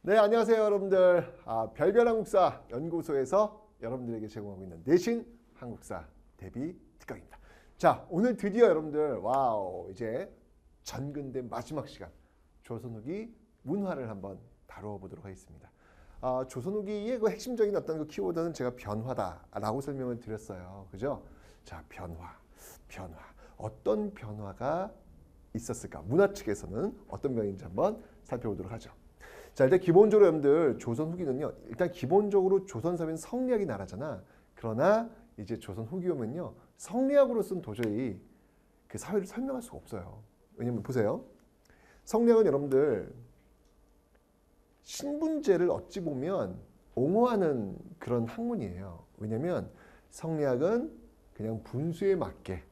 네, 안녕하세요, 여러분들. 별별 한국사 연구소에서 여러분들에게 제공하고 있는 내신 한국사 대비 특강입니다. 자, 오늘 드디어 여러분들, 와우, 이제 전근대 마지막 시간 조선 후기 문화를 한번 다루어 보도록 하겠습니다. 조선 후기의 그 핵심적인 어떤 그 키워드는 제가 변화다라고 설명을 드렸어요. 그죠? 자, 변화. 어떤 변화가 있었을까? 문화 측에서는 어떤 변화인지 한번 살펴보도록 하죠. 자, 일단 기본적으로 여러분들 조선 후기는요. 일단 기본적으로 조선 사회는 성리학이 나라잖아. 그러나 이제 조선 후기 오면요. 성리학으로서는 도저히 그 사회를 설명할 수가 없어요. 왜냐면 보세요. 성리학은 여러분들 신분제를 어찌 보면 옹호하는 그런 학문이에요. 왜냐면 성리학은 그냥 분수에 맞게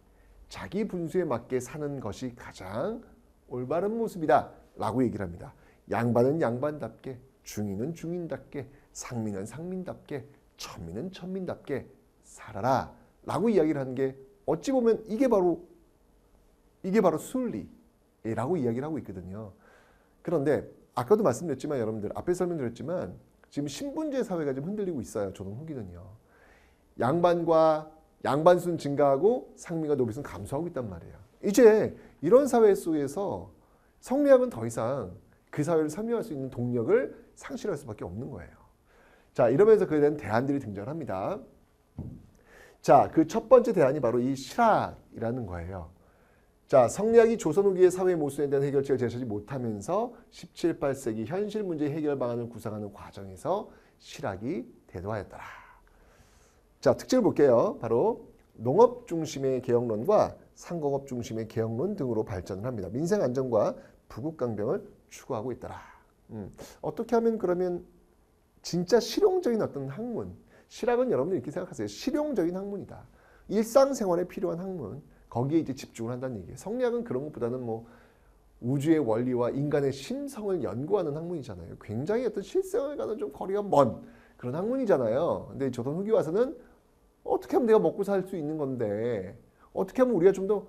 자기 분수에 맞게 사는 것이 가장 올바른 모습이다 라고 얘기를 합니다. 양반은 양반답게, 중인은 중인답게, 상민은 상민답게, 천민은 천민답게 살아라 라고 이야기를 하는 게 어찌 보면 이게 바로 순리라고 이야기를 하고 있거든요. 그런데 아까도 말씀드렸지만 여러분들 앞에 설명드렸지만 지금 신분제 사회가 좀 흔들리고 있어요. 조선 후기는요. 양반수는 증가하고 상민과 노비수는 감소하고 있단 말이에요. 이제 이런 사회 속에서 성리학은 더 이상 그 사회를 설명할 수 있는 동력을 상실할 수밖에 없는 거예요. 자, 이러면서 그에 대한 대안들이 등장합니다. 자, 그 첫 번째 대안이 바로 이 실학이라는 거예요. 자, 성리학이 조선 후기의 사회 모순에 대한 해결책을 제시하지 못하면서 17, 18세기 현실 문제 해결 방안을 구상하는 과정에서 실학이 대두하였더라. 자, 특징을 볼게요. 바로 농업 중심의 개혁론과 상공업 중심의 개혁론 등으로 발전을 합니다. 민생 안정과 부국 강병을 추구하고 있더라. 어떻게 하면 그러면 진짜 실용적인 어떤 학문, 실학은 여러분들 이렇게 생각하세요. 실용적인 학문이다. 일상생활에 필요한 학문, 거기에 이제 집중을 한다는 얘기예요. 성리학은 그런 것보다는 뭐 우주의 원리와 인간의 심성을 연구하는 학문이잖아요. 굉장히 어떤 실생활과는 좀 거리가 먼 그런 학문이잖아요. 근데 조선 후기 와서는 어떻게 하면 내가 먹고 살 수 있는 건데, 어떻게 하면 우리가 좀 더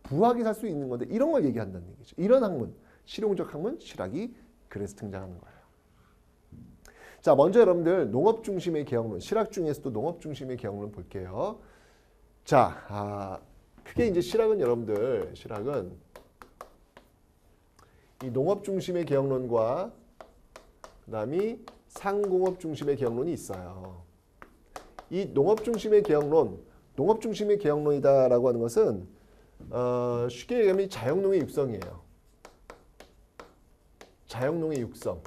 부하게 살 수 있는 건데, 이런 걸 얘기한다는 얘기죠. 이런 학문, 실용적 학문, 실학이 그래서 등장하는 거예요. 자, 먼저 여러분들 농업 중심의 개혁론, 실학 중에서도 농업 중심의 개혁론 볼게요. 자, 크게 이제 실학은 여러분들, 실학은 이 농업 중심의 개혁론과 그다음이 상공업 중심의 개혁론이 있어요. 이 농업 중심의 개혁론이다라고 하는 것은 쉽게 얘기하면 자영농의 육성이에요. 자영농의 육성.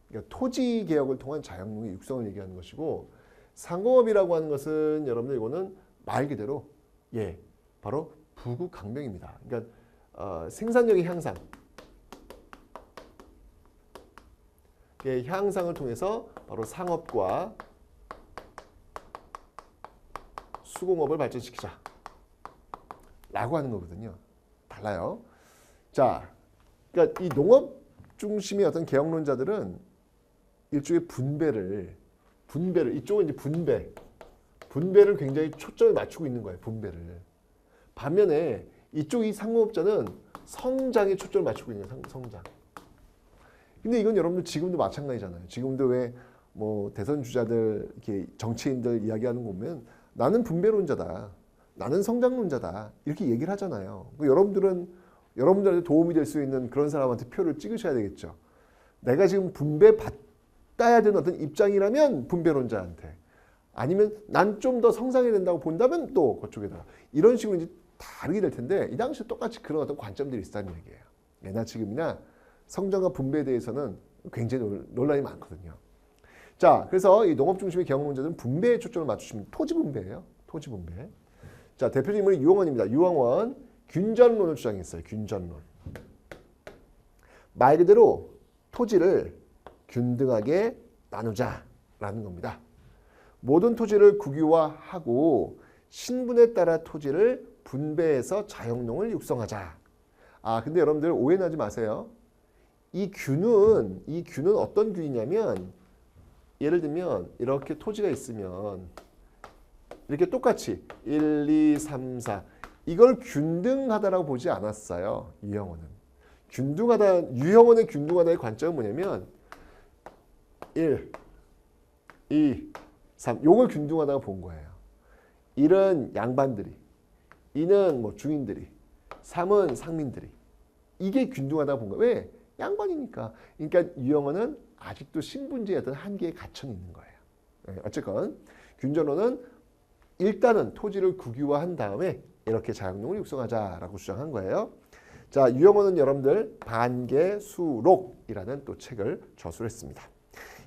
그러니까 토지 개혁을 통한 자영농의 육성을 얘기하는 것이고, 상공업이라고 하는 것은 여러분들 이거는 말 그대로 바로 부국 강병입니다. 그러니까 생산력의 향상. 향상을 통해서 바로 상업과 수공업을 발전시키자 라고 하는 거거든요. 달라요. 자, 그러니까 이 농업 중심의 어떤 개혁론자들은 일종의 분배를 이쪽은 이제 분배를 굉장히 초점을 맞추고 있는 거예요. 분배를. 반면에 이쪽 이 상공업자는 성장에 초점을 맞추고 있는 거예요. 성장. 근데 이건 여러분들 지금도 마찬가지잖아요. 지금도 왜 뭐 대선 주자들 이렇게 정치인들 이야기하는 거 보면 나는 분배론자다. 나는 성장론자다. 이렇게 얘기를 하잖아요. 여러분들한테 도움이 될 수 있는 그런 사람한테 표를 찍으셔야 되겠죠. 내가 지금 분배받아야 되는 어떤 입장이라면 분배론자한테, 아니면 난 좀 더 성장해야 된다고 본다면 또 그쪽에다가, 이런 식으로 이제 다르게 될 텐데, 이 당시에 똑같이 그런 어떤 관점들이 있다는 얘기예요. 예나 지금이나 성장과 분배에 대해서는 굉장히 논란이 많거든요. 자, 그래서 이 농업 중심의 개혁론자들은 분배에 초점을 맞추시면 토지 분배예요. 토지 분배. 자, 대표적 인물이 유황원입니다. 유황원 균전론을 주장했어요. 균전론. 말 그대로 토지를 균등하게 나누자라는 겁니다. 모든 토지를 국유화하고 신분에 따라 토지를 분배해서 자영농을 육성하자. 근데 여러분들 오해하지 마세요. 이 균은 어떤 균이냐면, 예를 들면 이렇게 토지가 있으면 이렇게 똑같이 1, 2, 3, 4 이걸 균등하다라고 보지 않았어요. 유황원은. 균등하다, 유형원의 균등하다의 관점은 뭐냐면 1, 2, 3 요걸 균등하다고 본 거예요. 1은 양반들이, 2는 뭐 중인들이, 3은 상민들이. 이게 균등하다고 본 거예요. 왜? 양반이니까. 그러니까 유형원은 아직도 신분제의 어떤 한계에 갇혀 있는 거예요. 네, 어쨌건 균전론은 일단은 토지를 국유화한 다음에 이렇게 자양농을 육성하자라고 주장한 거예요. 자, 유형원은 여러분들 반계수록이라는 또 책을 저술을 했습니다.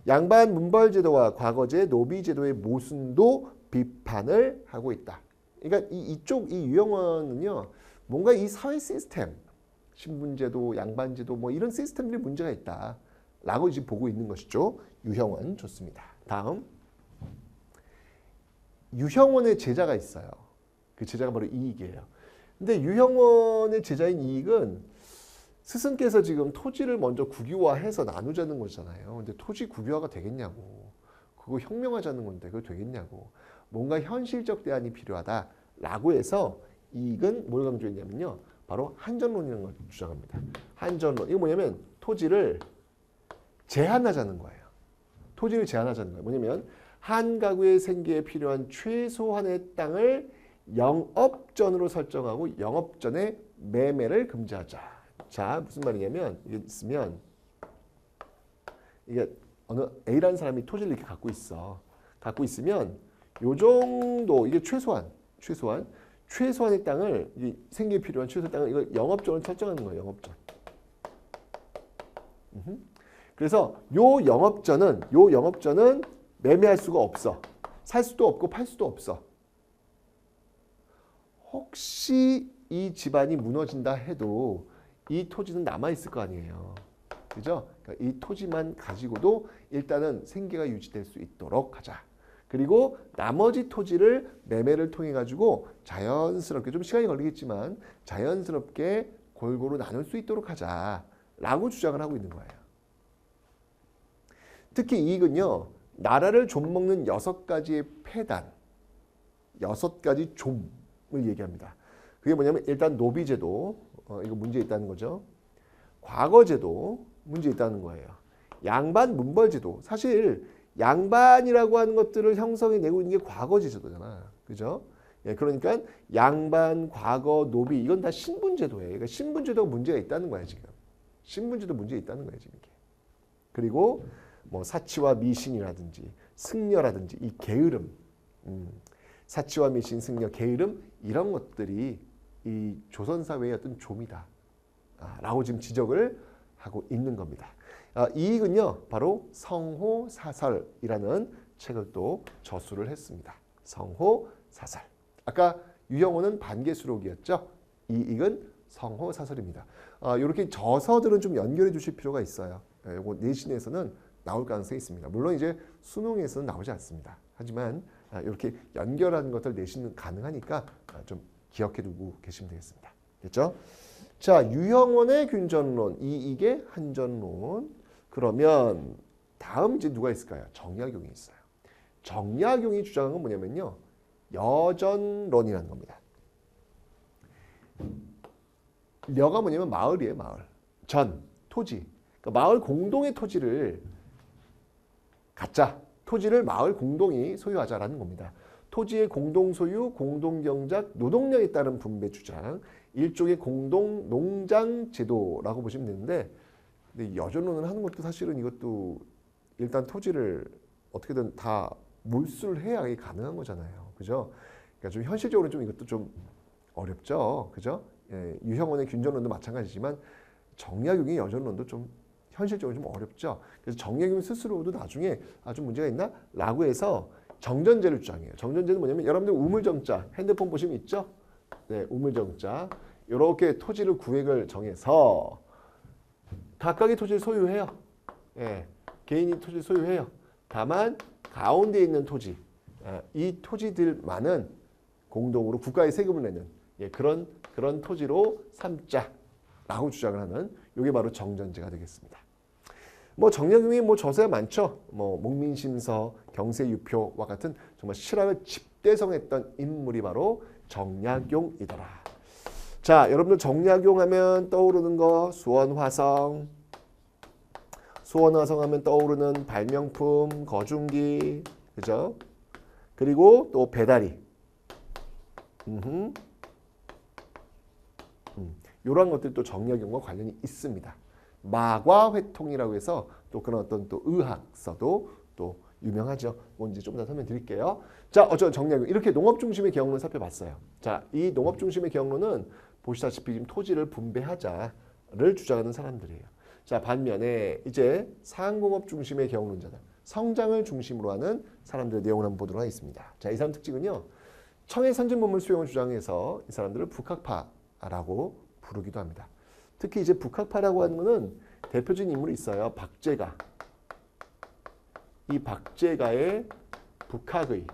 양반 문벌제도와 과거제 노비제도의 모순도 비판을 하고 있다. 그러니까 이쪽 이 유형원은요, 뭔가 이 사회 시스템, 신분제도, 양반제도 뭐 이런 시스템들이 문제가 있다라고 지금 보고 있는 것이죠. 유형원 좋습니다. 다음 유형원의 제자가 있어요. 그 제자가 바로 이익이에요. 근데 유형원의 제자인 이익은 스승께서 지금 토지를 먼저 국유화해서 나누자는 거잖아요. 근데 토지 국유화가 되겠냐고. 그거 혁명하자는 건데 그거 되겠냐고. 뭔가 현실적 대안이 필요하다라고 해서 이익은 뭘 강조했냐면요. 바로 한전론이라는 걸 주장합니다. 한전론. 이거 뭐냐면 토지를 제한하자는 거예요. 토지를 제한하자는 거예요. 뭐냐면 한 가구의 생계에 필요한 최소한의 땅을 영업전으로 설정하고 영업전에 매매를 금지하자. 자, 무슨 말이냐면 이게 있으면 이게 어느 A라는 사람이 토지를 이렇게 갖고 있어. 갖고 있으면 요 정도 이게 최소한의 땅을 이 생계에 필요한 최소한 땅을 이걸 영업전으로 설정하는 거예요. 영업전. 그래서 요 영업전은 매매할 수가 없어. 살 수도 없고 팔 수도 없어. 혹시 이 집안이 무너진다 해도 이 토지는 남아있을 거 아니에요. 그죠? 그러니까 이 토지만 가지고도 일단은 생계가 유지될 수 있도록 하자. 그리고 나머지 토지를 매매를 통해 가지고 자연스럽게 좀 시간이 걸리겠지만 자연스럽게 골고루 나눌 수 있도록 하자라고 주장을 하고 있는 거예요. 특히 이익은요. 나라를 좀먹는 6가지의 폐단, 6가지 좀을 얘기합니다. 그게 뭐냐면 일단 노비제도, 이거 문제 있다는 거죠. 과거제도 문제 있다는 거예요. 양반 문벌제도, 사실 양반이라고 하는 것들을 형성해내고 있는 게 과거제도잖아. 그죠? 예, 그러니까 양반, 과거, 노비 이건 다 신분제도예요. 그러니까 신분제도가 문제가 있다는 거야 지금. 신분제도 문제 있다는 거예요 지금 이게. 그리고 뭐 사치와 미신이라든지 승려라든지 이 게으름, 사치와 미신, 승려, 게으름 이런 것들이 이 조선 사회의 어떤 좀이다 라고 지금 지적을 하고 있는 겁니다. 이익은요 바로 성호사설이라는 책을 또 저술을 했습니다. 성호사설. 아까 유형원은 반계수록이었죠. 이익은 성호사설입니다. 이렇게 저서들은 좀 연결해 주실 필요가 있어요. 이거 내신에서는 나올 가능성이 있습니다. 물론 이제 수능에서는 나오지 않습니다. 하지만 이렇게 연결하는 것들 내신은 가능하니까 좀 기억해 두고 계시면 되겠습니다. 됐죠? 자, 유형원의 균전론, 이익의 한전론. 그러면 다음 이제 누가 있을까요? 정약용이 있어요. 정약용이 주장한 건 뭐냐면요. 여전론이라는 겁니다. 려가 뭐냐면 마을이에요, 마을. 전, 토지. 그러니까 마을 공동의 토지를 갖자. 토지를 마을 공동이 소유하자라는 겁니다. 토지의 공동소유, 공동경작, 노동력에 따른 분배 주장, 일종의 공동 농장 제도라고 보시면 되는데, 근데 여전론을 하는 것도 사실은 이것도 일단 토지를 어떻게든 다 몰수를 해야 이게 가능한 거잖아요. 그죠? 그러니까 좀 현실적으로 좀 이것도 좀 어렵죠. 그죠? 예, 유형원의 균전론도 마찬가지지만 정약용의 여전론도 좀 현실적으로 좀 어렵죠. 그래서 정약용 스스로도 나중에 좀 문제가 있나? 라고 해서 정전제를 주장해요. 정전제는 뭐냐면 여러분들 우물정자, 핸드폰 보시면 있죠? 네, 우물정자. 이렇게 토지를 구획을 정해서 각각의 토지를 소유해요. 예, 개인이 토지를 소유해요. 다만 가운데 있는 토지, 이 토지들만은 공동으로 국가에 세금을 내는 그런 토지로 삼자라고 주장을 하는 이게 바로 정전제가 되겠습니다. 뭐 정약용이 뭐 저서야 많죠. 뭐 목민심서, 경세유표와 같은 정말 실학을 집대성했던 인물이 바로 정약용이더라. 자, 여러분들 정약용하면 떠오르는 거 수원화성. 수원화성 하면 떠오르는 발명품, 거중기, 그죠? 그리고 또 배다리. 이런 것들이 또 정약용과 관련이 있습니다. 마과회통이라고 해서 또 그런 어떤 또 의학서도 또 유명하죠. 뭔지 좀 더 설명드릴게요. 자, 어쩌면 정약용 이렇게 농업 중심의 경로를 살펴봤어요. 자, 이 농업 중심의 경로는 보시다시피 지금 토지를 분배하자를 주장하는 사람들이에요. 자, 반면에 이제 상공업 중심의 경로자들, 성장을 중심으로 하는 사람들의 내용을 한번 보도록 하겠습니다. 자, 이 사람 특징은요. 청해 선진문물 수용을 주장해서 이 사람들을 북학파라고 부르기도 합니다. 특히 이제 북학파라고 하는 것은 대표적인 인물이 있어요. 박제가. 이 박제가의 북학의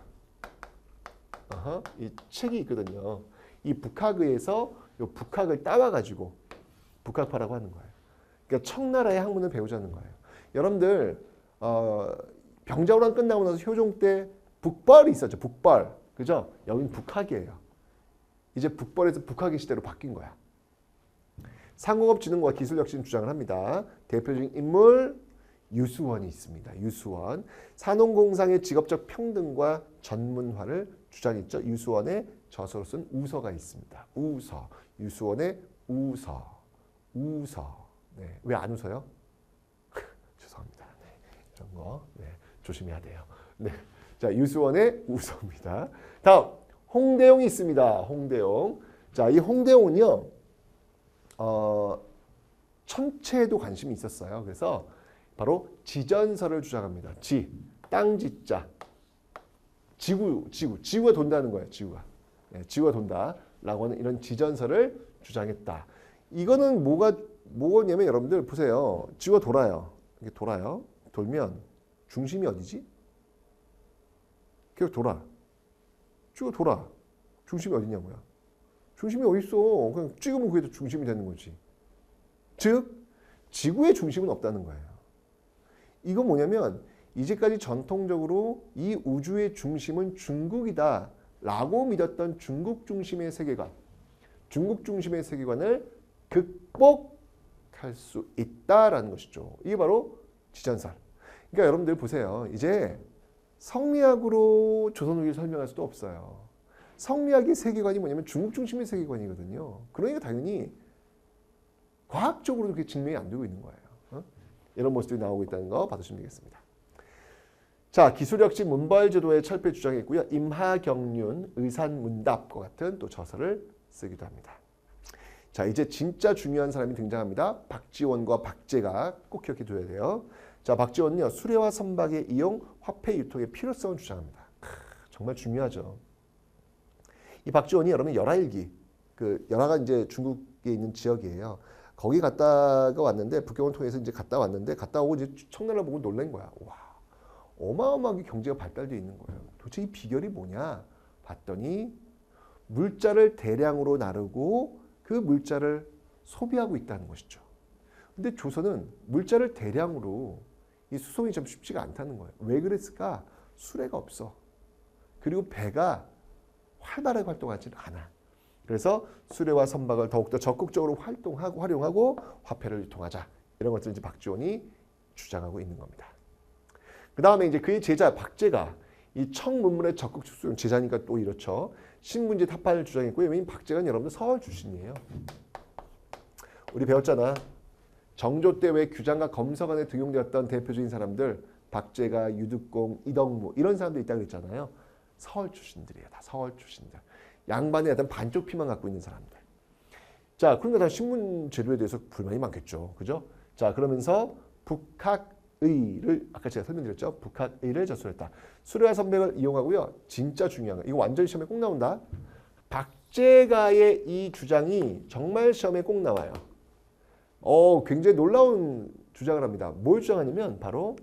이 책이 있거든요. 이 북학의에서 이 북학을 따와가지고 북학파라고 하는 거예요. 그러니까 청나라의 학문을 배우자는 거예요. 여러분들 병자호란 끝나고 나서 효종 때 북벌이 있었죠. 북벌. 그죠? 여긴 북학이에요. 이제 북벌에서 북학의 시대로 바뀐 거야. 상공업진흥과 기술혁신 주장을 합니다. 대표적인 인물 유수원이 있습니다. 유수원. 산업공상의 직업적 평등과 전문화를 주장했죠. 유수원의 저서로 쓴 우서가 있습니다. 우서. 유수원의 우서. 우서. 네. 왜 안 웃어요? 죄송합니다. 네. 이런 거 네. 조심해야 돼요. 네. 자, 유수원의 우서입니다. 다음 홍대용이 있습니다. 홍대용. 자, 이 홍대용은요. 천체에도 관심이 있었어요. 그래서 바로 지전설을 주장합니다. 땅지자. 지구가 돈다는 거예요. 지구가. 네, 지구가 돈다라고 하는 이런 지전설을 주장했다. 이거는 뭐냐면 여러분들 보세요. 지구가 돌아요. 이게 돌아요. 돌면 중심이 어디지? 계속 돌아. 지구가 돌아. 중심이 어디냐고요. 중심이 어디 있어? 그냥 찍으면 그게 중심이 되는 거지. 즉 지구의 중심은 없다는 거예요. 이건 뭐냐면 이제까지 전통적으로 이 우주의 중심은 중국이다 라고 믿었던 중국 중심의 세계관, 중국 중심의 세계관을 극복할 수 있다라는 것이죠. 이게 바로 지전설. 그러니까 여러분들 보세요. 이제 성리학으로 조선 후기를 설명할 수도 없어요. 성리학의 세계관이 뭐냐면 중국 중심의 세계관이거든요. 그러니까 당연히 과학적으로 그렇게 증명이 안 되고 있는 거예요. 이런 모습들이 나오고 있다는 거 봐두시면 되겠습니다. 자, 기술혁신 문벌제도의 철폐 주장이 있고요. 임하경륜, 의산문답과 같은 또 저서를 쓰기도 합니다. 자, 이제 진짜 중요한 사람이 등장합니다. 박지원과 박제가 꼭 기억해 둬야 돼요. 자, 박지원은요. 수레와 선박의 이용, 화폐 유통의 필요성을 주장합니다. 정말 중요하죠. 이 박지원이 여러분 열하일기, 열하가 이제 중국에 있는 지역이에요. 거기 갔다가 왔는데 북경을 통해서 이제 갔다 왔는데 갔다 오고 이제 청나라 보고 놀란 거야. 와, 어마어마하게 경제가 발달되어 있는 거예요. 도대체 이 비결이 뭐냐? 봤더니 물자를 대량으로 나르고 그 물자를 소비하고 있다는 것이죠. 근데 조선은 물자를 대량으로 이 수송이 좀 쉽지가 않다는 거예요. 왜 그랬을까? 수레가 없어. 그리고 배가 활발하게 활동하지 않아. 그래서 수레와 선박을 더욱더 적극적으로 활용하고 화폐를 유통하자. 이런 것들을 이제 박지원이 주장하고 있는 겁니다. 그 다음에 이제 그의 제자 박제가 이 청문물의 적극 수용 제자니까 또 이렇죠. 신문제 타파를 주장했고요. 왜냐면 박제가 여러분들 서울 출신이에요. 우리 배웠잖아. 정조 때 왜 규장과 검서관에 등용되었던 대표적인 사람들 박제가, 유득공, 이덕무 이런 사람들 있다고 그랬잖아요. 서울 출신들이에요. 다 서울 출신들. 양반의 어떤 반쪽 피만 갖고 있는 사람들. 자, 그러니까 다 신문 제도에 대해서 불만이 많겠죠. 그죠? 자, 그러면서 북학의를 아까 제가 설명드렸죠. 북학의를 저술했다. 수레와 선박을 이용하고요. 진짜 중요한 거. 이거 완전히 시험에 꼭 나온다. 박제가의 이 주장이 정말 시험에 꼭 나와요. 굉장히 놀라운 주장을 합니다. 뭘 주장하냐면 바로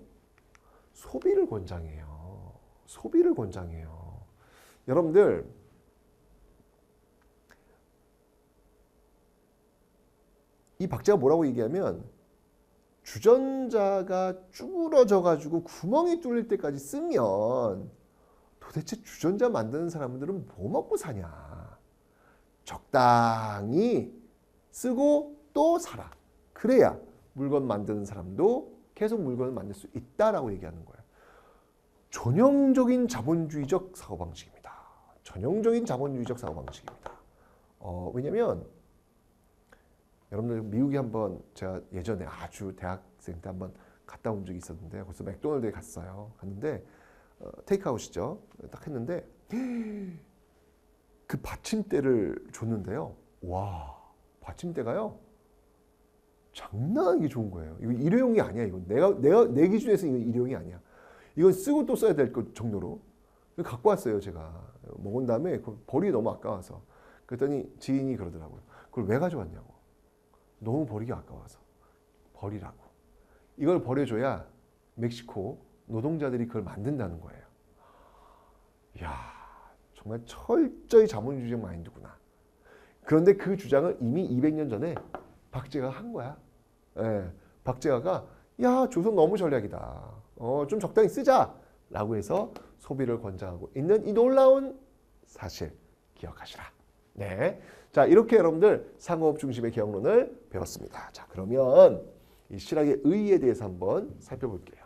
소비를 권장해요. 소비를 권장해요. 여러분들 이 박제가 뭐라고 얘기하면 주전자가 쭈그러져 가지고 구멍이 뚫릴 때까지 쓰면 도대체 주전자 만드는 사람들은 뭐 먹고 사냐. 적당히 쓰고 또 사라. 그래야 물건 만드는 사람도 계속 물건을 만들 수 있다라고 얘기하는 거예요. 전형적인 자본주의적 사고방식입니다. 전형적인 자본주의적 사고방식입니다. 왜냐면 여러분들 미국에 한번 제가 예전에 아주 대학생 때 한번 갔다 온 적이 있었는데 거기서 맥도날드에 갔는데 테이크아웃이죠. 딱 했는데 그 받침대를 줬는데요. 와, 받침대가요. 장난 아니게 좋은 거예요. 이거 일회용이 아니야. 이건 내 기준에서 이건 일회용이 아니야. 이건 쓰고 또 써야 될 정도로 갖고 왔어요. 제가 먹은 다음에 버리기 너무 아까워서. 그랬더니 지인이 그러더라고요. 그걸 왜 가져왔냐고. 너무 버리기 아까워서 버리라고. 이걸 버려줘야 멕시코 노동자들이 그걸 만든다는 거예요. 이야, 정말 철저히 자본주의적 마인드구나. 그런데 그 주장을 이미 200년 전에 박제가 한 거야. 예, 박제가가 야, 조선 너무 전략이다. 좀 적당히 쓰자라고 해서 소비를 권장하고 있는 이 놀라운 사실 기억하시라. 네, 자 이렇게 여러분들 상호업 중심의 개혁론을 배웠습니다. 자 그러면 이 실학의 의의에 대해서 한번 살펴볼게요.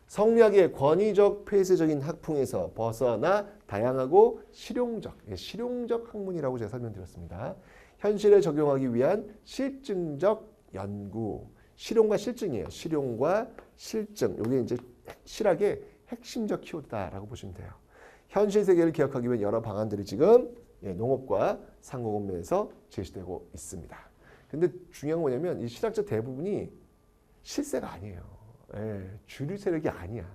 성리학의 권위적 폐쇄적인 학풍에서 벗어나 다양하고 실용적 학문이라고 제가 설명드렸습니다. 현실에 적용하기 위한 실증적 연구, 실용과 실증이에요. 실용과 실증, 이게 이제 실학의 핵심적 키워드다라고 보시면 돼요. 현실 세계를 기억하기 위한 여러 방안들이 지금 농업과 상공업면에서 제시되고 있습니다. 근데 중요한 건 뭐냐면 이 실학자 대부분이 실세가 아니에요. 주류 세력이 아니야.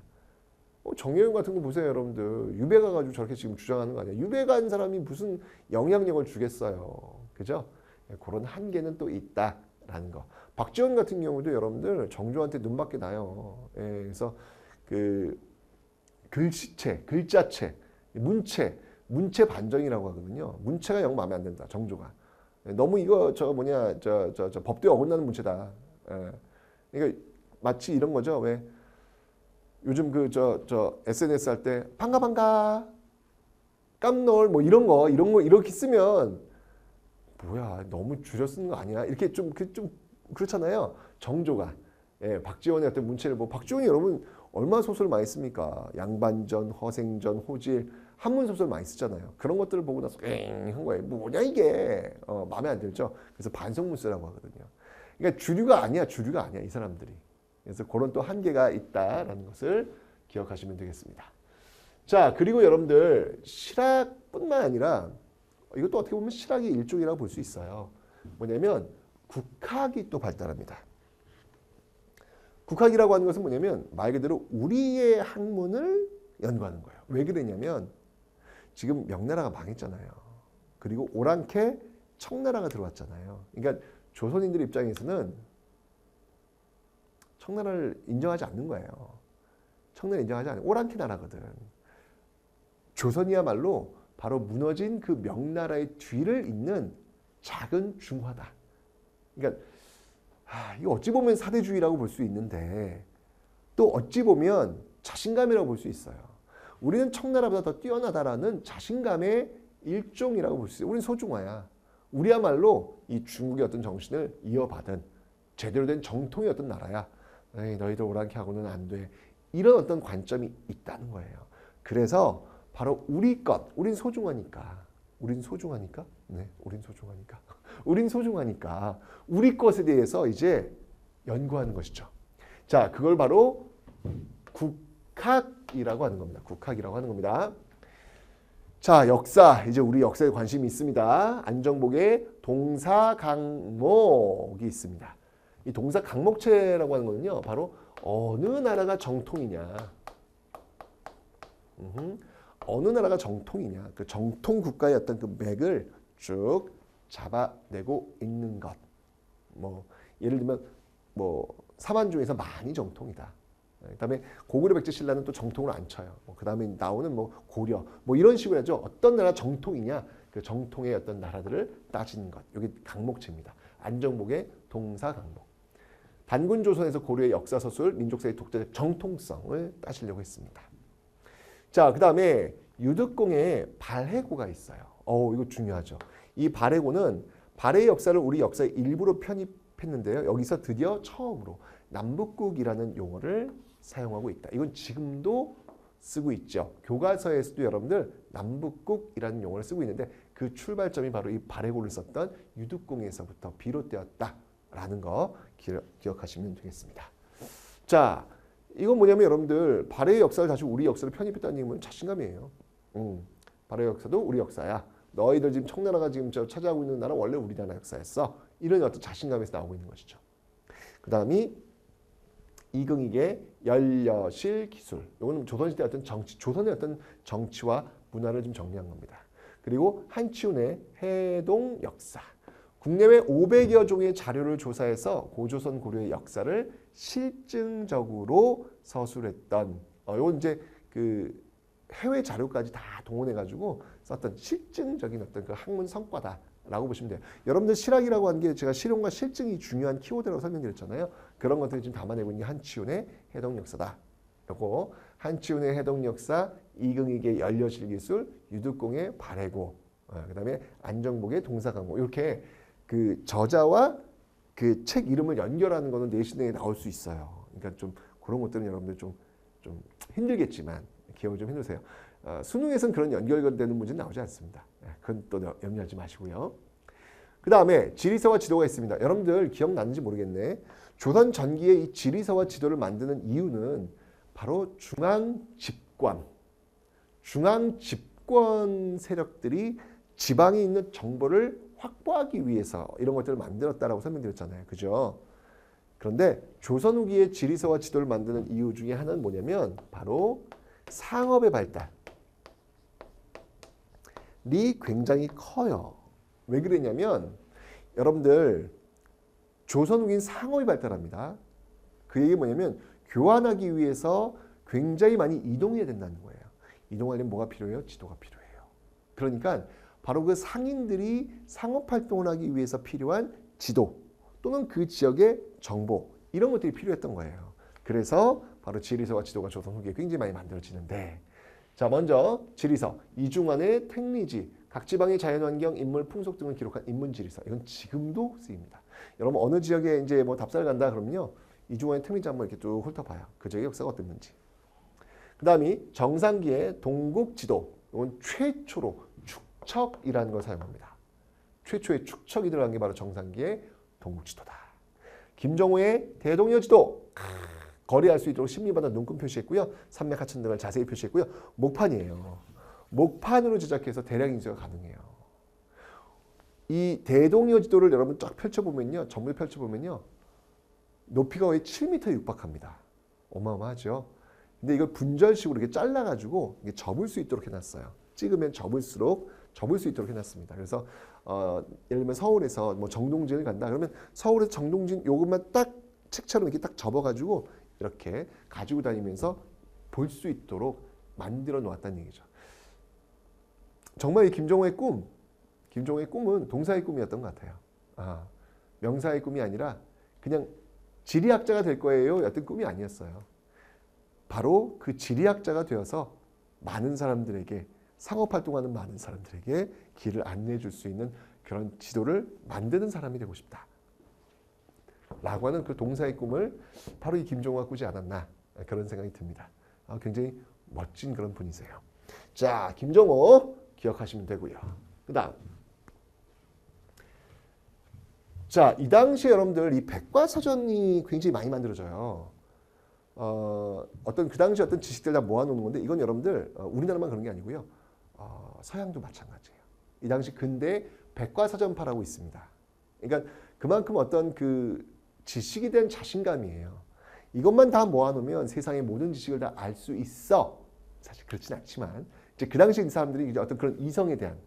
정여용 같은 거 보세요, 여러분들. 유배 가가지고 저렇게 지금 주장하는 거 아니야. 유배 간 사람이 무슨 영향력을 주겠어요. 그죠? 그런 한계는 또 있다라는 거. 박지원 같은 경우도 여러분들 정조한테 눈밖에 나요. 그래서 그 글씨체, 글자체, 문체 반정이라고 하거든요. 문체가 영 마음에 안 든다. 정조가. 너무 이거 저 법도에 어긋나는 문체다. 그러니까 마치 이런 거죠. 왜 요즘 SNS 할 때 반가 깜놀 뭐 이런 거 이렇게 쓰면 뭐야 너무 줄여 쓰는 거 아니야? 이렇게 좀 그렇잖아요. 정조가 박지원의 어떤 문체를 박지원이 여러분 얼마나 소설 많이 씁니까? 양반전, 허생전, 호질 한문 소설 많이 쓰잖아요. 그런 것들을 보고 나서 한 거예요. 뭐냐 이게 마음에 안 들죠. 그래서 반성문쓰라고 하거든요. 그러니까 주류가 아니야 이 사람들이. 그래서 그런 또 한계가 있다라는 것을 기억하시면 되겠습니다. 자, 그리고 여러분들 실학뿐만 아니라 이것도 어떻게 보면 실학의 일종이라고 볼 수 있어요. 뭐냐면 국학이 또 발달합니다. 국학이라고 하는 것은 뭐냐면 말 그대로 우리의 학문을 연구하는 거예요. 왜 그러냐면 지금 명나라가 망했잖아요. 그리고 오랑캐 청나라가 들어왔잖아요. 그러니까 조선인들 입장에서는 청나라를 인정하지 않는 거예요. 청나라를 인정하지 않는 오랑캐 나라거든. 조선이야말로 바로 무너진 그 명나라의 뒤를 잇는 작은 중화다. 그러니까 이거 어찌 보면 사대주의라고 볼 수 있는데 또 어찌 보면 자신감이라고 볼 수 있어요. 우리는 청나라보다 더 뛰어나다라는 자신감의 일종이라고 볼 수 있어요. 우리는 소중화야. 우리야말로 이 중국의 어떤 정신을 이어받은 제대로 된 정통의 어떤 나라야. 에이, 너희들 오랑캐하고는 안 돼. 이런 어떤 관점이 있다는 거예요. 그래서 바로 우리 것, 우린 소중하니까. 우린 소중하니까? 네, 우린 소중하니까. 우린 소중하니까 우리 것에 대해서 이제 연구하는 것이죠. 자, 그걸 바로 국학이라고 하는 겁니다. 국학이라고 하는 겁니다. 자, 역사. 이제 우리 역사에 관심이 있습니다. 안정복의 동사강목이 있습니다. 이 동사강목체라고 하는 거는요. 바로 어느 나라가 정통이냐. 어느 나라가 정통이냐. 그 정통 국가의 어떤 그 맥을 쭉 잡아내고 있는 것. 뭐 예를 들면 뭐 사만 중에서 많이 정통이다. 그다음에 고구려 백제 신라는 또 정통을 안 쳐요. 그다음에 나오는 뭐 고려 뭐 이런 식으로 하죠. 어떤 나라 정통이냐 그 정통의 어떤 나라들을 따지는 것. 이게 강목체입니다. 안정복의 동사강목. 단군 조선에서 고려의 역사 서술 민족사의 독자적 정통성을 따지려고 했습니다. 자, 그다음에 유득공의 발해고가 있어요. 이거 중요하죠. 이 발해고는 발해의 역사를 우리 역사의 일부로 편입했는데요. 여기서 드디어 처음으로 남북국이라는 용어를 사용하고 있다. 이건 지금도 쓰고 있죠. 교과서에서도 여러분들 남북국이라는 용어를 쓰고 있는데 그 출발점이 바로 이 발해고를 썼던 유득공에서부터 비롯되었다라는 거 기억하시면 되겠습니다. 자, 이건 뭐냐면 여러분들 발해의 역사를 다시 우리 역사로 편입했다는 얘기는 자신감이에요. 발해의 역사도 우리 역사야. 너희들 지금 청나라가 지금 차지하고 있는 나라 원래 우리나라 역사였어. 이런 어떤 자신감에서 나오고 있는 것이죠. 그 다음이 이긍익의 연려실 기술. 이거는 조선시대 어떤 조선의 어떤 정치와 문화를 좀 정리한 겁니다. 그리고 한치훈의 해동 역사. 국내외 500여 종의 자료를 조사해서 고조선 고려의 역사를 실증적으로 서술했던. 이건 이제 그 해외 자료까지 다 동원해가지고 썼던 실증적인 어떤 그 학문 성과다라고 보시면 돼요. 여러분들 실학이라고 하는 게 제가 실용과 실증이 중요한 키워드라고 설명드렸잖아요. 그런 것들을 지금 담아내고 있는 게 한치훈의 해동 역사다. 요거 한치훈의 해동 역사, 이긍익의 연려실 기술, 유득공의 발해고, 그다음에 안정복의 동사강목 이렇게 그 저자와 그 책 이름을 연결하는 거는 내신에 나올 수 있어요. 그러니까 좀 그런 것들은 여러분들 좀 힘들겠지만 기억을 좀 해두세요. 수능에서는 그런 연결되는 문제는 나오지 않습니다. 그건 또 염려하지 마시고요. 그 다음에 지리서와 지도가 있습니다. 여러분들 기억나는지 모르겠네. 조선 전기에 이 지리서와 지도를 만드는 이유는 바로 중앙 집권 세력들이 지방에 있는 정보를 확보하기 위해서 이런 것들을 만들었다라고 설명드렸잖아요. 그죠? 그런데 조선 후기에 지리서와 지도를 만드는 이유 중에 하나는 뭐냐면 바로 상업의 발달이 굉장히 커요. 왜 그러냐면 여러분들 조선 후기는 상업이 발달합니다. 그 얘기 뭐냐면 교환하기 위해서 굉장히 많이 이동해야 된다는 거예요. 이동하려면 뭐가 필요해요? 지도가 필요해요. 그러니까 바로 그 상인들이 상업활동을 하기 위해서 필요한 지도 또는 그 지역의 정보 이런 것들이 필요했던 거예요. 그래서 바로 지리서와 지도가 조선 후기에 굉장히 많이 만들어지는데 자 먼저 지리서 이중환의 택리지 각 지방의 자연환경, 인물, 풍속 등을 기록한 인문지리서 이건 지금도 쓰입니다. 여러분 어느 지역에 이제 뭐 답사를 간다 그러면요 이중환의 택리지 한번 이렇게 쭉 훑어봐요. 그 지역의 역사가 어땠는지. 그 다음이 정상기의 동국지도 이건 최초로 축척이라는 걸 사용합니다. 최초의 축척이 들어간 게 바로 정상기의 동국지도다. 김정호의 대동여지도 거리할 수 있도록 심리바다 눈금 표시했고요. 산맥 하천 등을 자세히 표시했고요. 목판이에요. 목판으로 제작해서 대량 인쇄가 가능해요. 이 대동여지도를 여러분 쫙 펼쳐보면요. 전부 펼쳐보면요. 높이가 거의 7m에 육박합니다. 어마어마하죠. 근데 이걸 분절식으로 이렇게 잘라가지고 이게 접을 수 있도록 해놨어요. 찍으면 접을수록 접을 수 있도록 해놨습니다. 그래서 예를 들면 서울에서 뭐 정동진을 간다 그러면 서울에서 정동진 요것만 딱 책처럼 이렇게 딱 접어가지고 이렇게 가지고 다니면서 볼 수 있도록 만들어 놓았다는 얘기죠. 정말 이 김정호의 꿈은 동사의 꿈이었던 것 같아요. 명사의 꿈이 아니라 그냥 지리학자가 될 거예요. 였던 꿈이 아니었어요. 바로 그 지리학자가 되어서 많은 사람들에게 상업활동하는 많은 사람들에게 길을 안내해 줄 수 있는 그런 지도를 만드는 사람이 되고 싶다. 라고 하는 그 동사의 꿈을 바로 이 김정호가 꾸지 않았나 그런 생각이 듭니다. 굉장히 멋진 그런 분이세요. 자, 김정호 기억하시면 되고요. 그 다음 자, 이 당시에 여러분들 이 백과사전이 굉장히 많이 만들어져요. 어떤 그 당시 어떤 지식들 다 모아놓는 건데 이건 여러분들 우리나라만 그런 게 아니고요. 서양도 마찬가지예요. 이 당시 근대 백과사전파라고 있습니다. 그러니까 그만큼 어떤 그 지식에 대한 자신감이에요. 이것만 다 모아놓으면 세상의 모든 지식을 다 알 수 있어. 사실 그렇진 않지만 이제 그 당시 사람들이 이제 어떤 그런 이성에 대한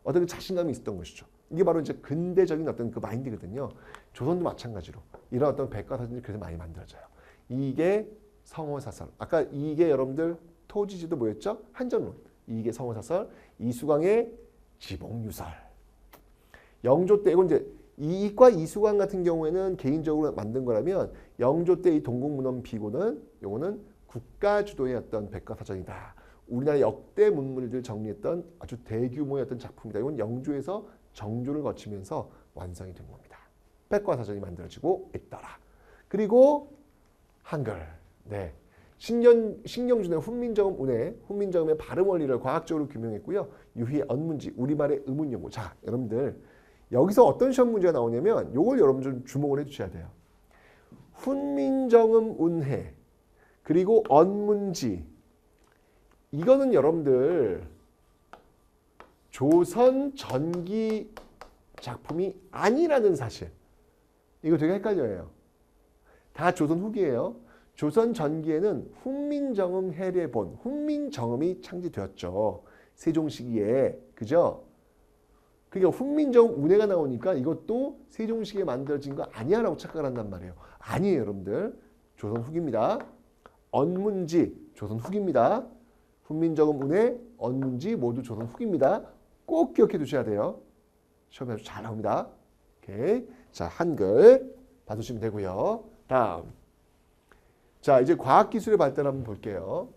어떤 그 자신감이 있었던 것이죠. 이게 바로 이제 근대적인 어떤 그 마인드거든요. 조선도 마찬가지로 이런 어떤 백과사전이 그래서 많이 만들어져요. 이게 성어사설. 아까 이게 여러분들 토지지도 뭐였죠? 한전론. 이게 성어사설. 이수광의 지봉유설. 영조 때 이건 이제 이익과 이수광 같은 경우에는 개인적으로 만든 거라면 영조 때 이 동국문헌 비고는 요거는 국가 주도의 어떤 백과사전이다. 우리나라 역대 문물들 정리했던 아주 대규모의 어떤 작품이다. 이건 영조에서 정조를 거치면서 완성이 된 겁니다. 백과사전이 만들어지고 있더라. 그리고 한글. 네. 신경준의 훈민정음 운해, 훈민정음의 발음 원리를 과학적으로 규명했고요. 유희의 언문지, 우리말의 의문용어. 자, 여러분들 여기서 어떤 시험 문제가 나오냐면 요걸 여러분들 좀 주목을 해주셔야 돼요. 훈민정음 운해 그리고 언문지 이거는 여러분들 조선 전기 작품이 아니라는 사실. 이거 되게 헷갈려요. 다 조선 후기예요. 조선 전기에는 훈민정음 해례본, 훈민정음이 창제되었죠. 세종 시기에. 그죠? 그러니까 훈민정음 운해가 나오니까 이것도 세종 시기에 만들어진 거 아니야 라고 착각을 한단 말이에요. 아니에요, 여러분들. 조선 후기입니다. 언문지, 조선 후기입니다. 훈민정음 운해, 언문지 모두 조선 후기입니다. 꼭 기억해 두셔야 돼요. 시험에 아주 잘 나옵니다. 오케이. 자, 한글 봐두시면 되고요. 다음. 자, 이제 과학기술의 발달 한번 볼게요.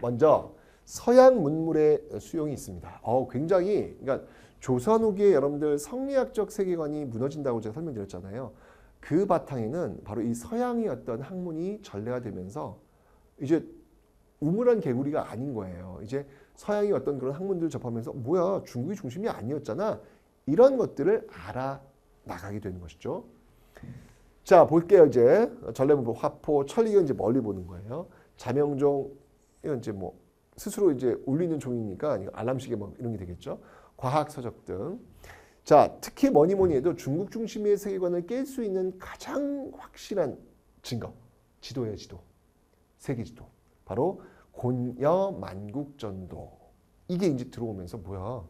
먼저 서양 문물의 수용이 있습니다. 굉장히 그러니까 조선 후기에 여러분들 성리학적 세계관이 무너진다고 제가 설명드렸잖아요. 그 바탕에는 바로 이 서양의 어떤 학문이 전래가 되면서 이제 우물한 개구리가 아닌 거예요. 이제 서양이 어떤 그런 학문들을 접하면서 뭐야 중국이 중심이 아니었잖아. 이런 것들을 알아나가게 되는 것이죠. 자, 볼게요. 이제 전래문법, 화포, 천리경 이제 멀리 보는 거예요. 자명종 이건 이제 뭐 스스로 이제 울리는 종이니까 알람시계 뭐 이런 게 되겠죠. 과학 서적 등. 자, 특히 뭐니 해도 중국 중심의 세계관을 깰 수 있는 가장 확실한 증거. 지도예요, 지도. 세계 지도. 바로 곤여 만국전도. 이게 이제 들어오면서 뭐야?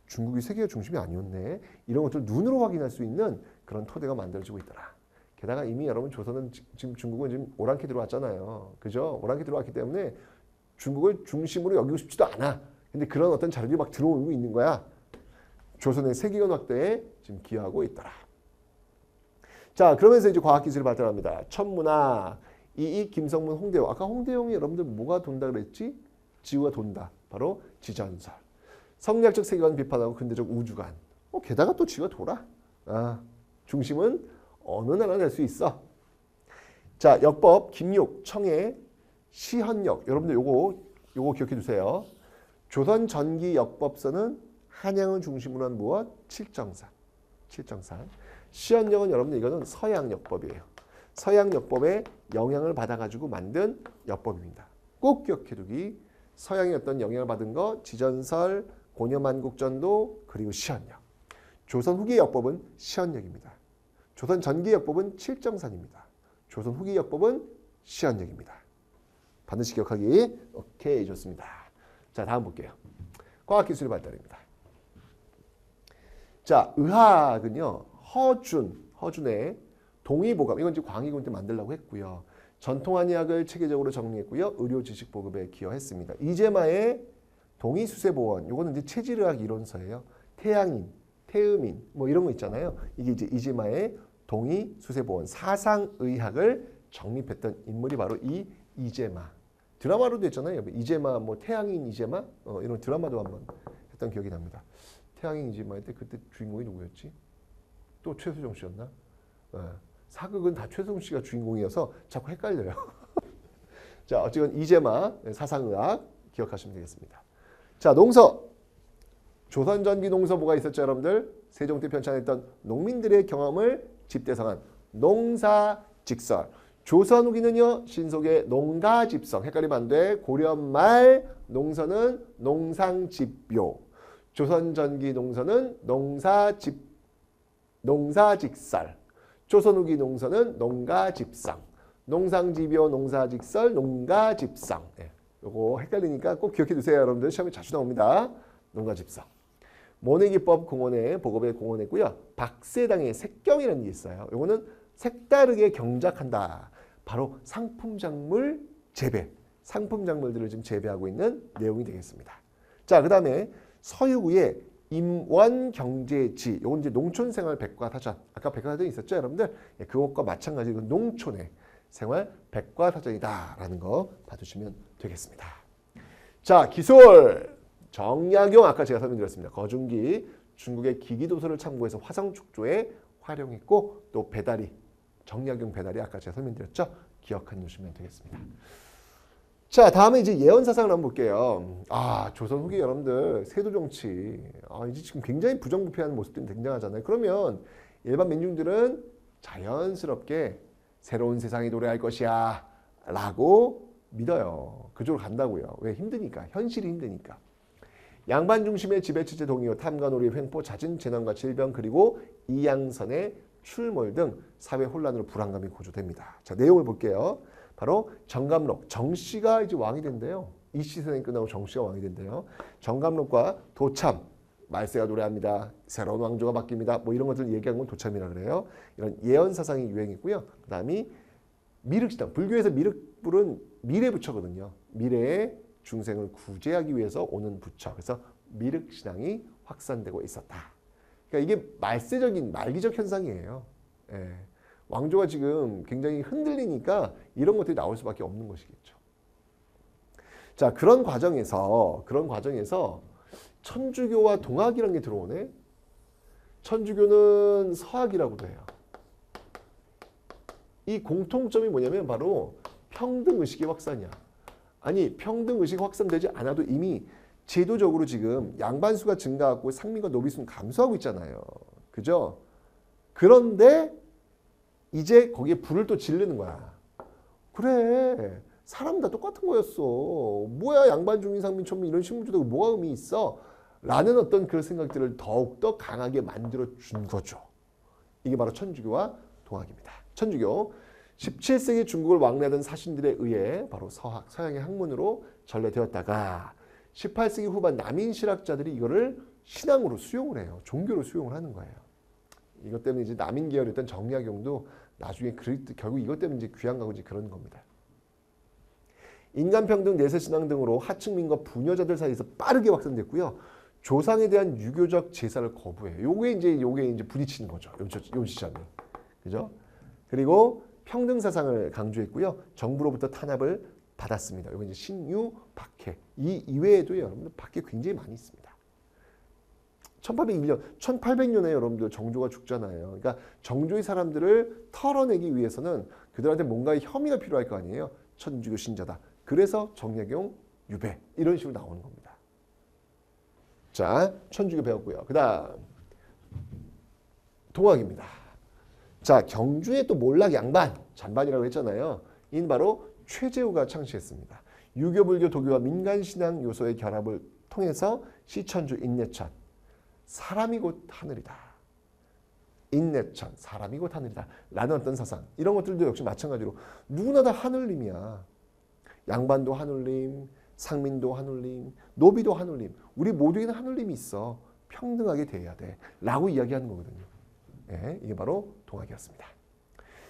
중국이 세계의 중심이 아니었네. 이런 것들 눈으로 확인할 수 있는 그런 토대가 만들어지고 있더라. 게다가 이미 여러분 조선은 지금 중국은 지금 오랑캐 들어왔잖아요. 그죠? 오랑캐 들어왔기 때문에 중국을 중심으로 여기고 싶지도 않아. 근데 그런 어떤 자료들이 막 들어오고 있는 거야. 조선의 세계관 확대에 지금 기여하고 있더라. 자, 그러면서 이제 과학기술이 발달합니다. 천문학, 이이, 김성문, 홍대용. 아까 홍대용이 여러분들 뭐가 돈다 그랬지? 지구가 돈다. 바로 지전설. 성리학적 세계관 비판하고 근대적 우주관. 게다가 또 지구가 돌아. 중심은 어느 나라나 될 수 있어. 자, 역법, 김육, 청해, 시헌역. 여러분들 요거 기억해 두세요. 조선 전기 역법서는 한양을 중심으로 한 무엇? 칠정산. 시헌역은 여러분들 이거는 서양 역법이에요. 서양 역법의 영향을 받아가지고 만든 역법입니다. 꼭 기억해두기. 서양의 어떤 영향을 받은 거 지전설, 곤여만국전도 그리고 시헌역. 조선 후기 역법은 시헌역입니다. 조선 전기 역법은 칠정산입니다. 조선 후기 역법은 시헌역입니다. 반드시 기억하기. 오케이, 좋습니다. 자, 다음 볼게요. 과학기술의 발달입니다. 자, 의학은요. 허준의 동의보감, 이건 이제 광희군 때 만들려고 했고요. 전통한 의학을 체계적으로 정리했고요. 의료 지식 보급에 기여했습니다. 이재마의 동의수세보원, 이거는 이제 체질의학 이론서예요. 태양인, 태음인, 뭐 이런 거 있잖아요. 이게 이제 이재마의 동의수세보원, 사상의학을 정립했던 인물이 바로 이 이재마. 드라마로도 했잖아요. 이재마, 뭐 태양인 이재마, 이런 드라마도 한번 했던 기억이 납니다. 태양인 이재마 때 그때 주인공이 누구였지? 또 최수종 씨였나? 사극은 다 최수종 씨가 주인공이어서 자꾸 헷갈려요. 자, 어쨌든 이재마 사상의학 기억하시면 되겠습니다. 자, 농서. 조선 전기 농서 뭐가 있었죠, 여러분들? 세종 때 편찬했던 농민들의 경험을 집대성한 농사직설. 조선 후기는요, 신속의 농가집성. 헷갈리면 안 돼. 고려 말 농서는 농상집묘. 조선 전기 농서는 농사직설. 조선 후기 농서는 농가집성. 농상집묘, 농사직설, 농가집성. 요거 헷갈리니까 꼭 기억해 두세요, 여러분들. 시험에 자주 나옵니다. 농가집성. 모내기법 공원에 보급에 공헌했고요. 박세당의 색경이라는 게 있어요. 요거는 색다르게 경작한다. 바로 상품작물 재배. 상품작물들을 지금 재배하고 있는 내용이 되겠습니다. 자, 그 다음에 서유구의 임원경제지. 요건 이제 농촌생활 백과사전. 아까 백과사전이 있었죠, 여러분들? 그것과 마찬가지로 농촌의 생활 백과사전이다라는 거 봐주시면 되겠습니다. 자, 기술. 정약용 아까 제가 설명드렸습니다. 거중기 중국의 기기도서를 참고해서 화성축조에 활용했고 또 배다리 정약용 배다리 아까 제가 설명드렸죠. 기억해 주시면 되겠습니다. 자, 다음에 이제 예언사상을 한번 볼게요. 조선 후기 여러분들 세도정치 이제 지금 굉장히 부정부패하는 모습들이 등장하잖아요. 그러면 일반 민중들은 자연스럽게 새로운 세상이 도래할 것이야 라고 믿어요. 그쪽으로 간다고요. 왜? 힘드니까. 현실이 힘드니까. 양반 중심의 지배체제 동의어, 탐관오리, 횡포, 잦은 재난과 질병, 그리고 이양선의 출몰 등 사회 혼란으로 불안감이 고조됩니다. 자, 내용을 볼게요. 바로 정감록, 정씨가 이제 왕이 된대요. 이시선이 끝나고 정씨가 왕이 된대요. 정감록과 도참, 말세가 도래합니다. 새로운 왕조가 바뀝니다. 뭐 이런 것들 얘기한 건 도참이라 그래요. 이런 예언 사상이 유행했고요. 그다음이 미륵신앙, 불교에서 미륵불은 미래 부처거든요. 미래의 중생을 구제하기 위해서 오는 부처. 그래서 미륵신앙이 확산되고 있었다. 그러니까 이게 말세적인 말기적 현상이에요. 예. 왕조가 지금 굉장히 흔들리니까 이런 것들이 나올 수밖에 없는 것이겠죠. 자, 그런 과정에서 천주교와 동학이라는 게 들어오네. 천주교는 서학이라고도 해요. 이 공통점이 뭐냐면 바로 평등의식의 확산이야. 아니, 평등의식 확산되지 않아도 이미 제도적으로 지금 양반수가 증가하고 상민과 노비수는 감소하고 있잖아요. 그죠? 그런데 이제 거기에 불을 또 지르는 거야. 그래, 사람 다 똑같은 거였어. 뭐야 양반 중인 상민 천민 이런 신분제도가 뭐가 의미 있어? 라는 어떤 그런 생각들을 더욱더 강하게 만들어준 거죠. 이게 바로 천주교와 동학입니다. 천주교 17세기 중국을 왕래하던 사신들에 의해 바로 서학, 서양의 학문으로 전래되었다가 18세기 후반 남인 실학자들이 이거를 신앙으로 수용을 해요. 종교로 수용을 하는 거예요. 이것 때문에 이제 남인 계열이었던 정약용도 나중에 결국 이것 때문에 이제 귀양 가고 이제 그런 겁니다. 인간평등, 내세신앙 등으로 하층민과 부녀자들 사이에서 빠르게 확산됐고요. 조상에 대한 유교적 제사를 거부해요. 요게 이제 부딪히는 거죠. 요 지점이. 그죠? 그리고 평등 사상을 강조했고요. 정부로부터 탄압을 받았습니다. 이건 이제 신유, 박해. 이 이외에도 여러분들 박해 굉장히 많이 있습니다. 1801년, 1800년에 여러분들 정조가 죽잖아요. 그러니까 정조의 사람들을 털어내기 위해서는 그들한테 뭔가의 혐의가 필요할 거 아니에요. 천주교 신자다. 그래서 정약용, 유배 이런 식으로 나오는 겁니다. 자, 천주교 배웠고요. 그 다음 동학입니다. 자, 경주의 또 몰락 양반, 잔반이라고 했잖아요. 이는 바로 최재우가 창시했습니다. 유교, 불교, 도교와 민간신앙 요소의 결합을 통해서 시천주 인내천, 사람이 곧 하늘이다. 인내천, 사람이 곧 하늘이다. 라는 어떤 사상. 이런 것들도 역시 마찬가지로 누구나 다 하늘님이야. 양반도 하늘님, 상민도 하늘님, 노비도 하늘님. 우리 모두에는 하늘님이 있어. 평등하게 대해야 돼. 라고 이야기하는 거거든요. 네, 이게 바로 동학이었습니다.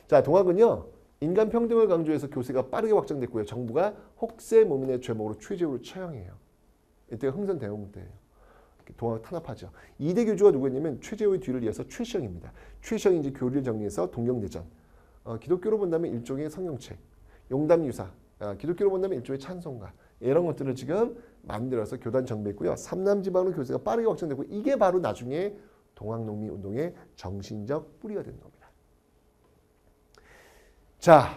자, 동학은요. 인간 평등을 강조해서 교세가 빠르게 확장됐고요. 정부가 혹세 무민의 죄목으로 최재우를 처형해요. 이때가 흥선대원군 때예요. 동학 탄압하죠. 2대 교주가 누구였냐면 최재우의 뒤를 이어서 최시영입니다. 최시영이 이제 교리를 정리해서 동경대전. 기독교로 본다면 일종의 성경책, 용담유사. 기독교로 본다면 일종의 찬송가. 이런 것들을 지금 만들어서 교단 정비했고요. 삼남지방으로 교세가 빠르게 확장되고 이게 바로 나중에 동학농민 운동의 정신적 뿌리가 되는 겁니다. 자,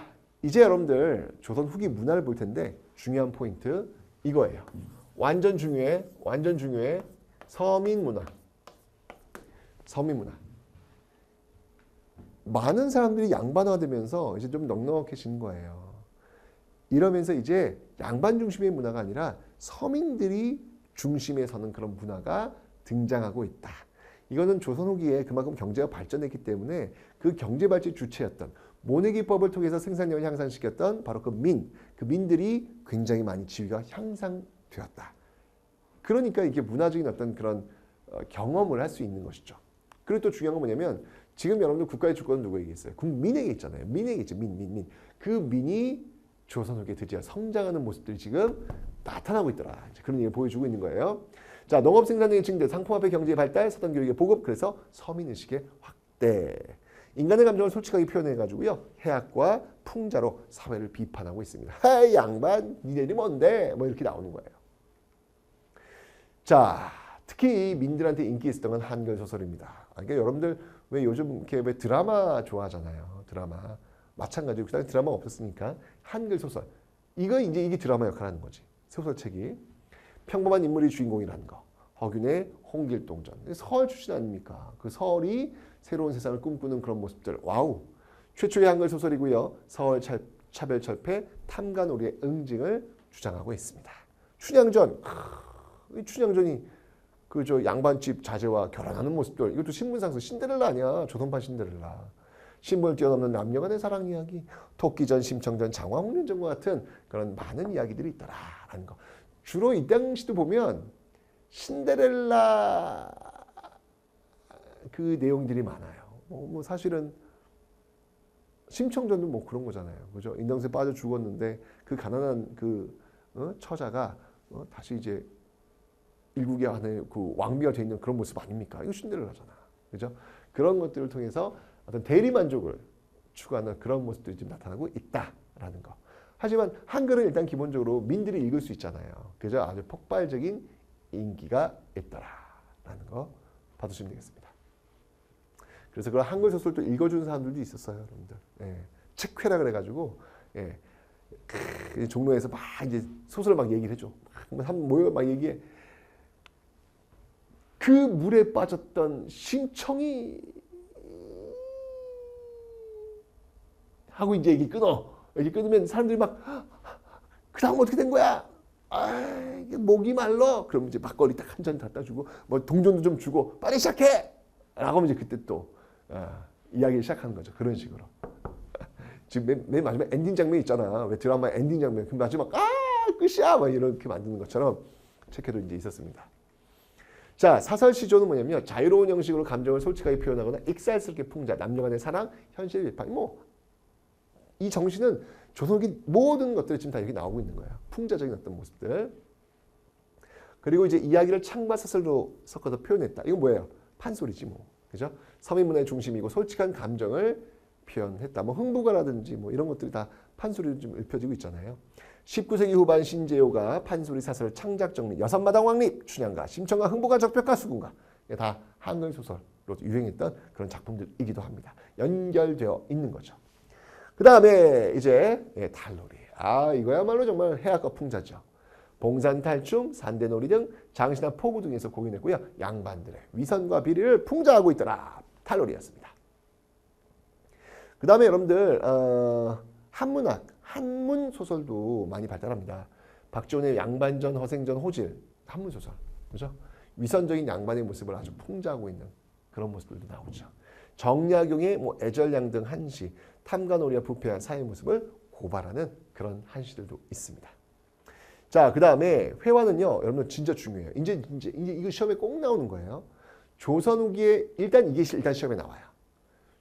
이제 여러분들 조선 후기 문화를 볼 텐데 중요한 포인트 이거예요. 완전 중요해. 완전 중요해. 서민문화. 서민문화. 많은 사람들이 양반화되면서 이제 좀 넉넉해지는 거예요. 이러면서 이제 양반 중심의 문화가 아니라 서민들이 중심에 서는 그런 문화가 등장하고 있다. 이거는 조선 후기에 그만큼 경제가 발전했기 때문에 그 경제 발전 주체였던 모내기법을 통해서 생산력을 향상시켰던 바로 그 민들이 굉장히 많이 지위가 향상되었다. 그러니까 이게 문화적인 어떤 그런 경험을 할 수 있는 것이죠. 그리고 또 중요한 건 뭐냐면 지금 여러분들 국가의 주권은 누구에게 있어요? 민에게 있잖아요. 민에게 있죠. 민. 그 민이 조선 후기에 드디어 성장하는 모습들이 지금 나타나고 있더라. 그런 얘기를 보여주고 있는 거예요. 자, 농업 생산력의 증대, 상품화폐 경제의 발달, 사전 교육의 보급, 그래서 서민의식의 확대. 인간의 감정을 솔직하게 표현해가지고요. 해악과 풍자로 사회를 비판하고 있습니다. 헤이 양반, 니네들이 뭔데? 뭐 이렇게 나오는 거예요. 자, 특히 민들한테 인기 있었던 건 한글 소설입니다. 그러니까 여러분들 왜 요즘 이렇게 왜 드라마 좋아하잖아요. 드라마. 마찬가지로 그다음에 드라마 없었으니까 한글 소설. 이게 드라마 역할하는 거지. 소설책이. 평범한 인물이 주인공이라는 거. 허균의 홍길동전. 서울 출신 아닙니까? 그 서울이 새로운 세상을 꿈꾸는 그런 모습들. 와우. 최초의 한글 소설이고요. 서울 차별철폐 탐관오리의 응징을 주장하고 있습니다. 춘향전. 이 춘향전이 그 저 양반집 자제와 결혼하는 모습들. 이것도 신분상서 신데렐라 아니야. 조선판 신데렐라. 신분을 뛰어넘는 남녀간의 사랑 이야기, 토끼전, 심청전, 장화홍련전과 같은 그런 많은 이야기들이 있더라라는 거. 주로 이 당시도 보면 신데렐라 그 내용들이 많아요. 뭐 사실은 심청전도 뭐 그런 거잖아요. 그죠? 인당수에 빠져 죽었는데 그 가난한 그 처자가 다시 이제 일국의 안에 그 왕비가 돼 있는 그런 모습 아닙니까? 이거 신데렐라잖아. 그죠? 그런 것들을 통해서 어떤 대리만족을 추구하는 그런 모습들이 지금 나타나고 있다라는 거. 하지만 한글은 일단 기본적으로 민들이 읽을 수 있잖아요. 그래서 아주 폭발적인 인기가 있더라라는 거 봐두시면 되겠습니다. 그래서 그런 한글 소설도 읽어주는 사람들도 있었어요, 여러분들. 예. 책회라 그래가지고 종로에서 막 이제 소설을 막 얘기를 해줘. 한 모여 막 얘기해. 그 물에 빠졌던 심청이 하고 이제 얘기 끊어. 얘기 끊으면 사람들이 막 그 다음 어떻게 된 거야? 이게 목이 말라. 그럼 이제 막걸리 딱 한 잔 갖다 주고 뭐 동전도 좀 주고 빨리 시작해. 라고 하면 이제 그때 또 이야기를 시작하는 거죠. 그런 식으로. 지금 맨 마지막 엔딩 장면 있잖아. 왜 드라마 엔딩 장면. 그 마지막 끝이야. 막 이렇게 만드는 것처럼 책회도 이제 있었습니다. 자, 사설 시조는 뭐냐면 자유로운 형식으로 감정을 솔직하게 표현하거나 익살스럽게 풍자, 남녀간의 사랑, 현실 비판. 이 정신은 조선기 모든 것들이 지금 다 이렇게 나오고 있는 거예요. 풍자적인 어떤 모습들. 그리고 이제 이야기를 창과 사설로 섞어서 표현했다. 이건 뭐예요? 판소리지 뭐. 그죠? 서민문화의 중심이고 솔직한 감정을 표현했다. 뭐 흥부가라든지 뭐 이런 것들이 다 판소리로 좀 읊혀지고 있잖아요. 19세기 후반 신재호가 판소리 사설 창작 정리, 여섯마당 왕립, 춘향가, 심청가, 흥부가, 적벽가, 수군가. 다 한글 소설로 유행했던 그런 작품들이기도 합니다. 연결되어 있는 거죠. 그 다음에 이제 달놀이. 이거야말로 정말 해악과 풍자죠. 봉산탈춤, 산대놀이 등 장시나 포구 등에서 공연했고요. 양반들의 위선과 비리를 풍자하고 있더라. 달놀이였습니다. 그 다음에 여러분들 한문학, 한문 소설도 많이 발달합니다. 박지원의 양반전, 허생전, 호질, 한문 소설. 그죠? 위선적인 양반의 모습을 아주 풍자하고 있는 그런 모습들도 나오죠. 정약용의 뭐 애절양 등 한시, 탐관오리와 부패한 사회 모습을 고발하는 그런 한시들도 있습니다. 자, 그 다음에 회화는요, 여러분 진짜 중요해요. 이제 이거 시험에 꼭 나오는 거예요. 조선 후기에 일단 시험에 나와요.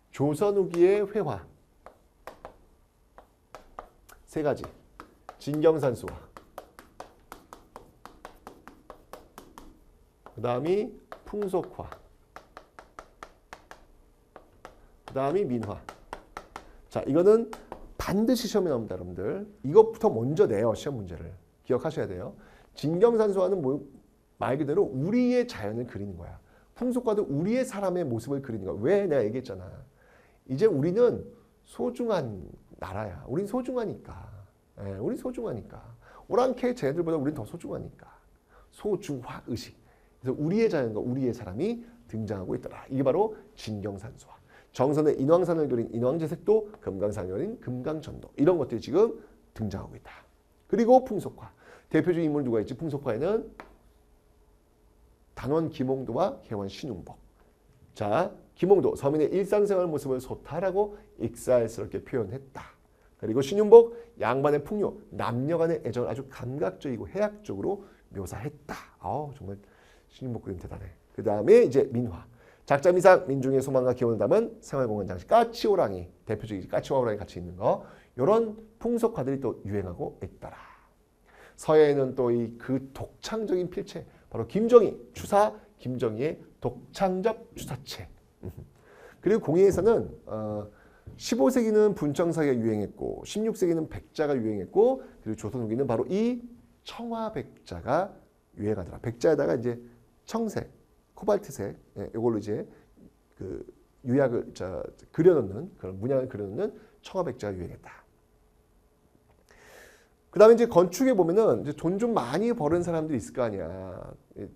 조선 후기의 회화 세 가지. 진경산수화. 그 다음이 풍속화. 그 다음이 민화. 자, 이거는 반드시 시험에 나옵니다, 여러분들. 이것부터 먼저 내요, 시험 문제를. 기억하셔야 돼요. 진경산수화는 말 그대로 우리의 자연을 그리는 거야. 풍속화도 우리의 사람의 모습을 그리는 거야. 왜? 내가 얘기했잖아. 이제 우리는 소중한 나라야. 우린 소중하니까. 우린 소중하니까. 오랑캐 쟤들보다 우린 더 소중하니까. 소중화 의식. 그래서 우리의 자연과 우리의 사람이 등장하고 있더라. 이게 바로 진경산수화. 정선의 인왕산을 그린 인왕제색도 금강산을 그린 금강전도. 이런 것들이 지금 등장하고 있다. 그리고 풍속화. 대표적인 인물 누가 있지? 풍속화에는 단원 김홍도와 혜원 신윤복. 자, 김홍도 서민의 일상생활 모습을 소탈하고 익살스럽게 표현했다. 그리고 신윤복 양반의 풍요, 남녀간의 애정을 아주 감각적이고 해학적으로 묘사했다. 정말 신윤복 그림 대단해. 그 다음에 이제 민화. 작자미상 민중의 소망과 기원을 담은 생활공원 장식 까치호랑이. 대표적인 까치호랑이 같이 있는 거. 이런 풍속화들이 또 유행하고 있더라. 서예에는 또 그 독창적인 필체, 바로 김정희, 추사 김정희의 독창적 추사체. 그리고 공예에서는 15세기는 분청사가 유행했고 16세기는 백자가 유행했고 그리고 조선 후기는 바로 이 청화백자가 유행하더라. 백자에다가 이제 청색, 코발트색, 이걸로 이제 그 유약을 그려놓는 그런 문양을 그려놓는 청아백자가 유행했다. 그다음에 이제 건축에 보면은 이제 돈 좀 많이 버는 사람들이 있을 거 아니야.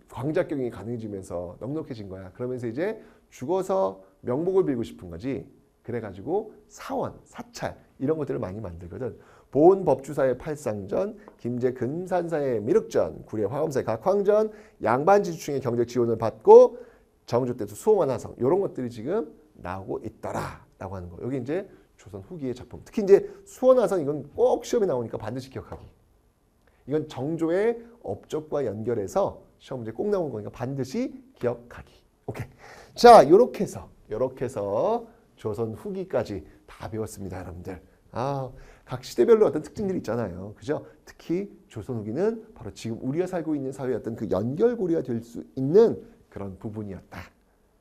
광자격이 가능해지면서 넉넉해진 거야. 그러면서 이제 죽어서 명복을 빌고 싶은 거지. 그래가지고 사원, 사찰 이런 것들을 많이 만들거든. 보은 법주사의 팔상전, 김제 금산사의 미륵전, 구례 화엄사의 각황전, 양반지주층의 경제 지원을 받고 정조 때도 수호만화성 이런 것들이 지금 나오고 있더라라고 하는 거. 여기 이제 조선 후기의 작품. 특히 이제 수원화성 이건 꼭 시험에 나오니까 반드시 기억하기. 이건 정조의 업적과 연결해서 시험 문제 꼭 나오는 거니까 반드시 기억하기. 오케이. 자, 이렇게 해서 조선 후기까지 다 배웠습니다, 여러분들. 각 시대별로 어떤 특징들이 있잖아요. 그죠? 특히 조선 후기는 바로 지금 우리가 살고 있는 사회의 어떤 그 연결고리가 될 수 있는 그런 부분이었다.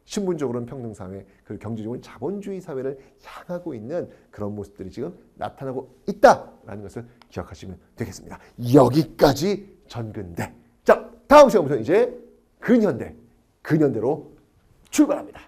신분적으로는 평등사회, 그리고 경제적으로는 자본주의 사회를 향하고 있는 그런 모습들이 지금 나타나고 있다라는 것을 기억하시면 되겠습니다. 여기까지 전근대. 자, 다음 시간부터 이제 근현대로 출발합니다.